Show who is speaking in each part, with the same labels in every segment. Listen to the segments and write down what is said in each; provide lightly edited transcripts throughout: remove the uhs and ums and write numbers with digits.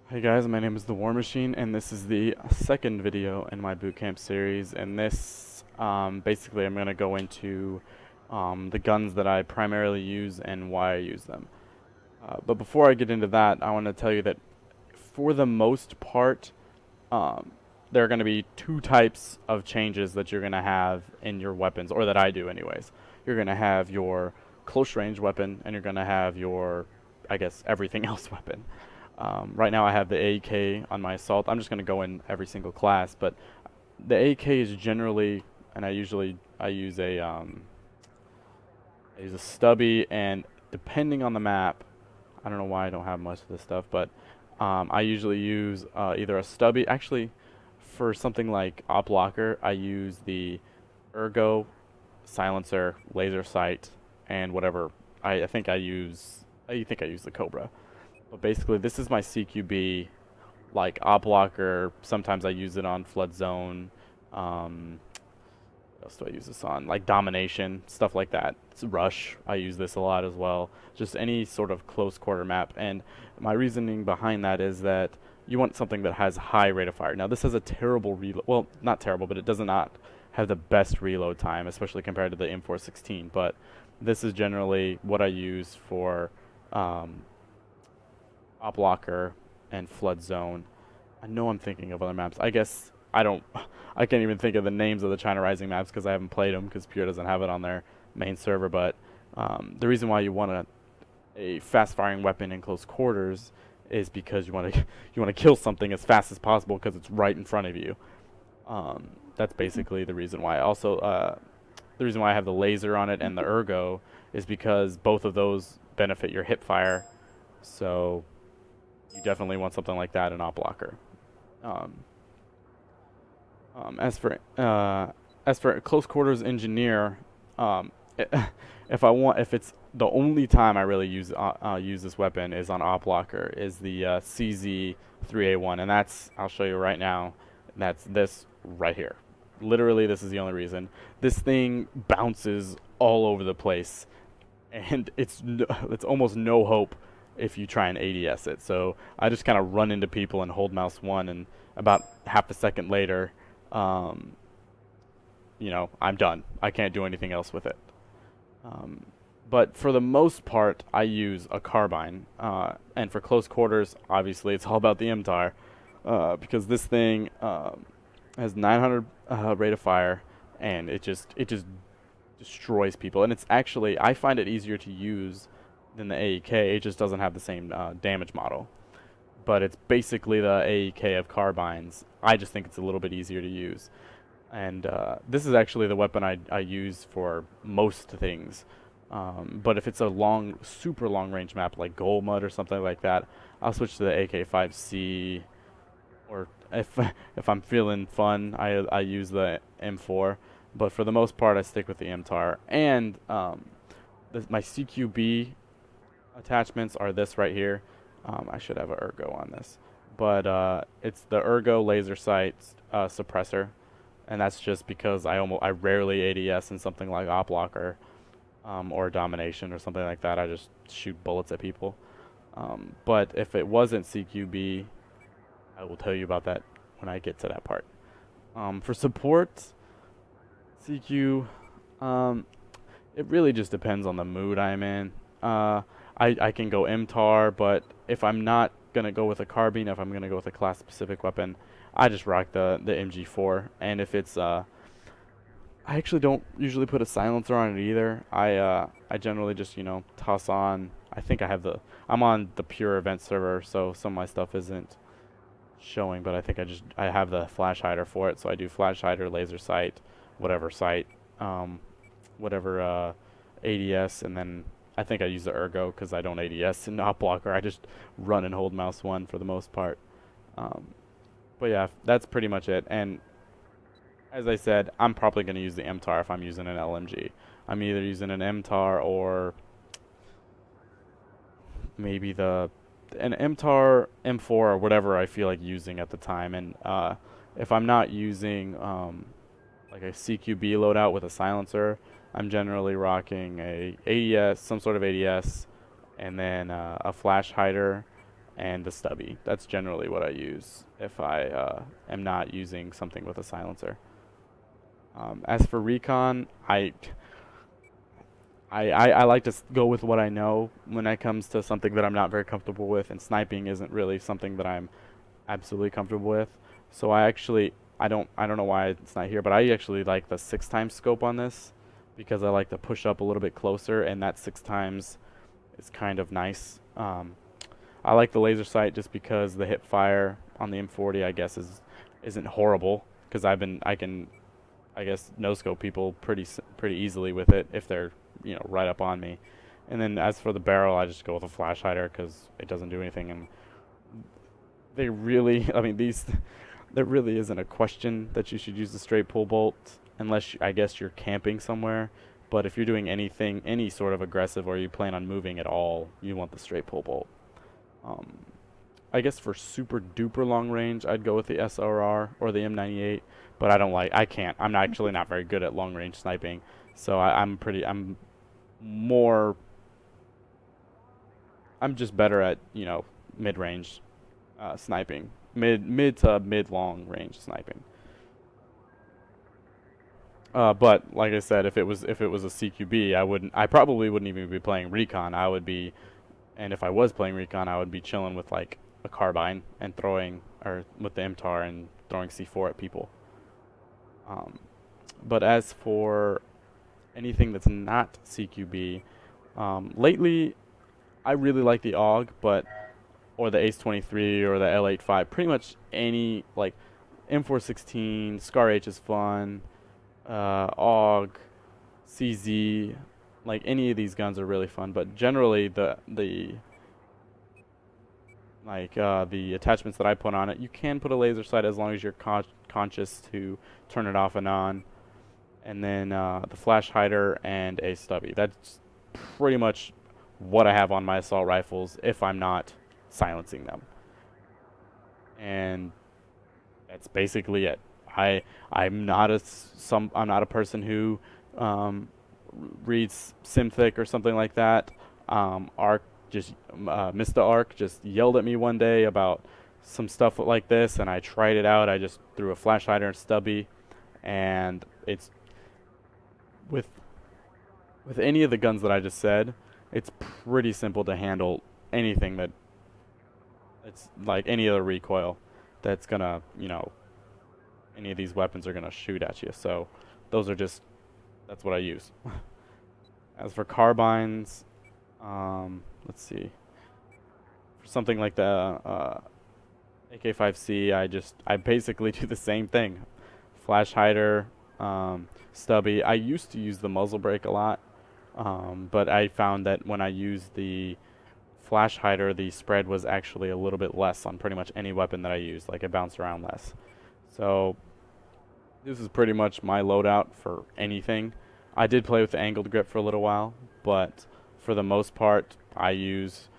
Speaker 1: Hey guys, my name is The War Machine, and this is the second video in my bootcamp series. And this, basically, I'm going to go into the guns that I primarily use and why I use them. But before I get into that, I want to tell you that for the most part, there are going to be two types of changes that you're going to have in your weapons, or that I do anyways. You're going to have your close range weapon, and you're going to have your, I guess, everything else weapon. Right now I have the AK on my assault. I'm just going to go in every single class, but the AK is generally, and I use a stubby, and depending on the map, I don't know why I don't have much of this stuff, but I usually use either a stubby. Actually, for something like op locker, I use the ergo, silencer, laser sight, and whatever. I think I use the Cobra. But basically, this is my CQB, like op locker. Sometimes I use it on flood zone. What else do I use this on? Like domination, stuff like that. It's rush. I use this a lot as well. Just any sort of close quarter map. And my reasoning behind that is that you want something that has high rate of fire. Now, this has a terrible reload. Well, not terrible, but it does not have the best reload time, especially compared to the M416. But this is generally what I use for op locker and flood zone. I know I'm thinking of other maps. I guess I don't. I can't even think of the names of the China Rising maps because I haven't played them because Pure doesn't have it on their main server. But the reason why you want a fast-firing weapon in close quarters is because you want to kill something as fast as possible because it's right in front of you. That's basically the reason why. Also, the reason why I have the laser on it and the ergo is because both of those benefit your hip fire. So you definitely want something like that in op locker. As for close quarters engineer, if it's the only time I really use this weapon is on op locker is the CZ3A1, and that's, I'll show you right now. That's this right here. Literally, this is the only reason. This thing bounces all over the place, and it's almost no hope if you try and ADS it. So I just kind of run into people and hold mouse 1, and about half a second later, I'm done. I can't do anything else with it. But for the most part, I use a carbine. And for close quarters, obviously, it's all about the MTAR, because this thing has 900 rate of fire, and it just destroys people. And it's actually, I find it easier to use than the AEK. It just doesn't have the same damage model, but it's basically the AEK of carbines. I just think it's a little bit easier to use, and this is actually the weapon I use for most things. But if it's a super long range map like Gold Mud or something like that, I'll switch to the AK5C, or if I'm feeling fun, I use the M4. But for the most part, I stick with the MTAR. And my CQB attachments are this right here. I should have an ergo on this, but it's the ergo laser sight suppressor, and that's just because I rarely ADS in something like op locker or domination or something like that. I just shoot bullets at people. But if it wasn't CQB, I will tell you about that when I get to that part. For support, CQ, it really just depends on the mood I'm in. I can go MTAR, but if I'm not going to go with a carbine, if I'm going to go with a class-specific weapon, I just rock the MG4. And if it's, I actually don't usually put a silencer on it either. I generally just, toss on, I'm on the pure event server, so some of my stuff isn't showing, but I think I have the flash hider for it, so I do flash hider, laser sight, whatever sight, whatever ADS, and then I think I use the ergo because I don't ADS in op locker. I just run and hold mouse 1 for the most part. But yeah, that's pretty much it. And as I said, I'm probably going to use the MTAR if I'm using an LMG. I'm either using an MTAR or maybe an MTAR, M4, or whatever I feel like using at the time. And if I'm not using like a CQB loadout with a silencer, I'm generally rocking a ADS, some sort of ADS, and then a flash hider, and the stubby. That's generally what I use if I am not using something with a silencer. As for recon, I like to go with what I know when it comes to something that I'm not very comfortable with, and sniping isn't really something that I'm absolutely comfortable with. So I don't know why it's not here, but I actually like the 6x scope on this because I like to push up a little bit closer, and that 6x is kind of nice. I like the laser sight just because the hip fire on the M40 I guess isn't horrible, because I can I guess no scope people pretty easily with it if they're right up on me. And then as for the barrel, I just go with a flash hider because it doesn't do anything. And they really, I mean, there really isn't a question that you should use the straight pull bolt unless I guess you're camping somewhere. But if you're doing anything, any sort of aggressive, or you plan on moving at all, you want the straight pull bolt. I guess for super duper long range, I'd go with the SRR or the M98, but I'm actually not very good at long range sniping, so I'm just better at, mid range sniping, mid to mid long range sniping. But like I said, if it was a CQB, I probably wouldn't even be playing Recon. And if I was playing Recon, I would be chilling with like a carbine and or with the MTAR and throwing C4 at people. But as for anything that's not CQB, lately I really like the AUG, or the Ace 23 or the L85. Pretty much any, like M416, Scar H is fun, AUG, CZ, like any of these guns are really fun. But generally the attachments that I put on it, you can put a laser sight as long as you're conscious to turn it off and on. And then the flash hider and a stubby. That's pretty much what I have on my assault rifles if I'm not silencing them. And that's basically it. I'm not a person who reads Simthic or something like that. Mr. Arc just yelled at me one day about some stuff like this, and I tried it out. I just threw a flash hider and stubby, and it's with any of the guns that I just said, it's pretty simple to handle anything that it's like any other recoil that's gonna, any of these weapons are gonna shoot at you. So that's what I use. As for carbines, let's see. For something like the AK-5C, I basically do the same thing. Flash hider, stubby. I used to use the muzzle brake a lot, but I found that when I used the flash hider, the spread was actually a little bit less on pretty much any weapon that I used. Like, it bounced around less. So this is pretty much my loadout for anything. I did play with the angled grip for a little while, but for the most part, I use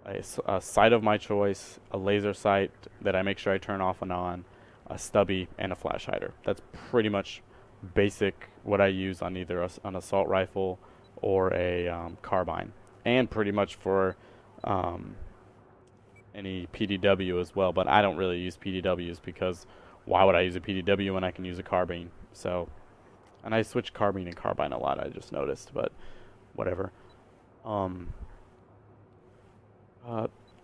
Speaker 1: a sight of my choice, a laser sight that I make sure I turn off and on, a stubby, and a flash hider. That's pretty much basic what I use on either an assault rifle or a carbine, and pretty much for any PDW as well. But I don't really use PDWs because why would I use a PDW when I can use a carbine? So, and I switch carbine and carbine a lot, I just noticed, but whatever. I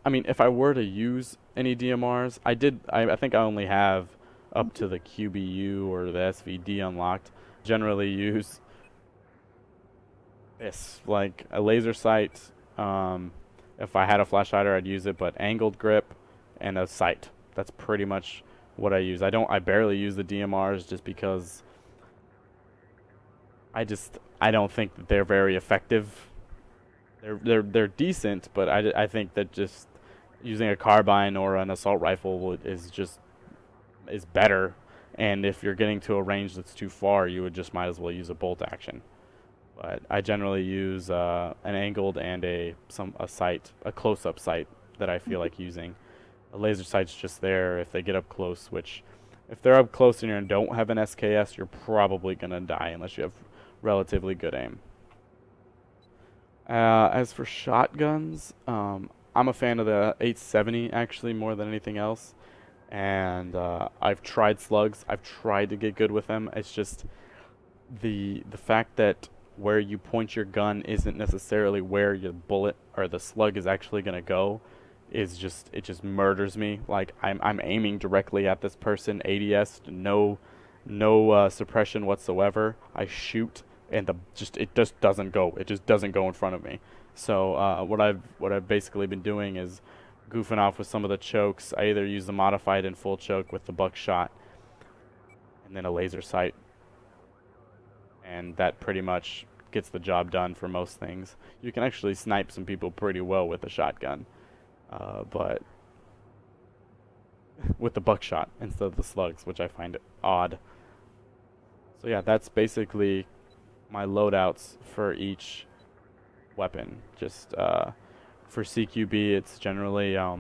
Speaker 1: mean, if I were to use any DMRs, I think I only have up to the QBU or the SVD unlocked. Generally use this, like a laser sight. If I had a flash hider, I'd use it, but angled grip and a sight. That's pretty much what I use. I barely use the DMRs just because I don't think that they're very effective. They're decent, but I think that just using a carbine or an assault rifle is better. And if you're getting to a range that's too far, you would just might as well use a bolt action. But I generally use an angled and a sight, a close-up sight that I feel like using. A laser sight's just there if they get up close, which if they're up close and you don't have an SKS, you're probably going to die unless you have relatively good aim. As for shotguns, I'm a fan of the 870 actually more than anything else, and I've tried slugs. I've tried to get good with them. It's just the fact that where you point your gun isn't necessarily where your bullet or the slug is actually gonna go is just it just murders me. Like I'm aiming directly at this person, ADS, no suppression whatsoever. I shoot and it just doesn't go. It just doesn't go in front of me. So what I've basically been doing is goofing off with some of the chokes. I either use the modified and full choke with the buckshot and then a laser sight, and that pretty much gets the job done for most things. You can actually snipe some people pretty well with a shotgun, but with the buckshot instead of the slugs, which I find odd. So yeah, that's basically my loadouts for each weapon. Just for CQB, it's generally a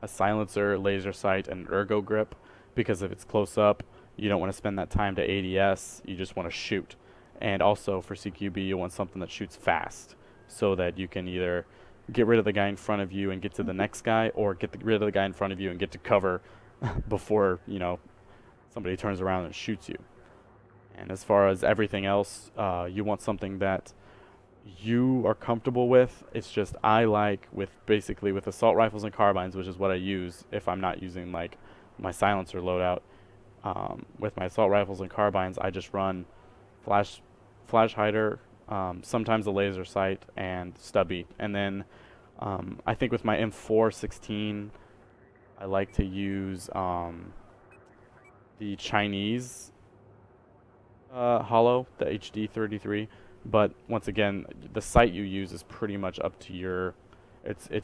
Speaker 1: silencer, laser sight, and ergo grip, because if it's close up, you don't want to spend that time to ADS, you just want to shoot. And also for CQB, you want something that shoots fast, so that you can either get rid of the guy in front of you and get to the next guy, or rid of the guy in front of you and get to cover before, somebody turns around and shoots you. And as far as everything else, you want something that you are comfortable with. It's just I like with assault rifles and carbines, which is what I use if I'm not using like my silencer loadout. With my assault rifles and carbines, I just run flash hider, sometimes a laser sight, and stubby. And then I think with my M416, I like to use the Chinese hollow, the HD33. But once again, the sight you use is pretty much up to your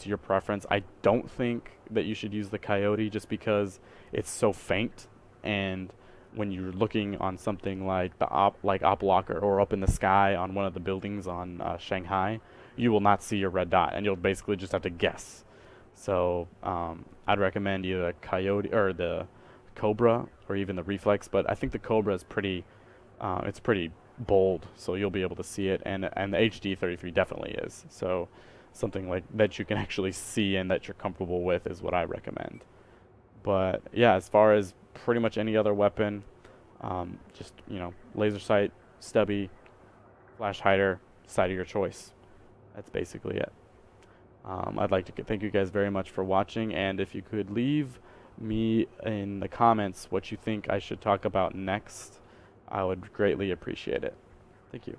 Speaker 1: your preference. I don't think that you should use the Coyote just because it's so faint, and when you're looking on something like the op locker or up in the sky on one of the buildings on Shanghai, you will not see your red dot, and you'll basically just have to guess. So I'd recommend either the Coyote or the Cobra or even the Reflex, but I think the Cobra is pretty bold, so you'll be able to see it, and the HD33 definitely is. So something like that you can actually see and that you're comfortable with is what I recommend. But yeah, as far as pretty much any other weapon, just laser sight, stubby, flash hider, sight of your choice. That's basically it. I'd like to thank you guys very much for watching, and if you could leave me in the comments what you think I should talk about next, I would greatly appreciate it. Thank you.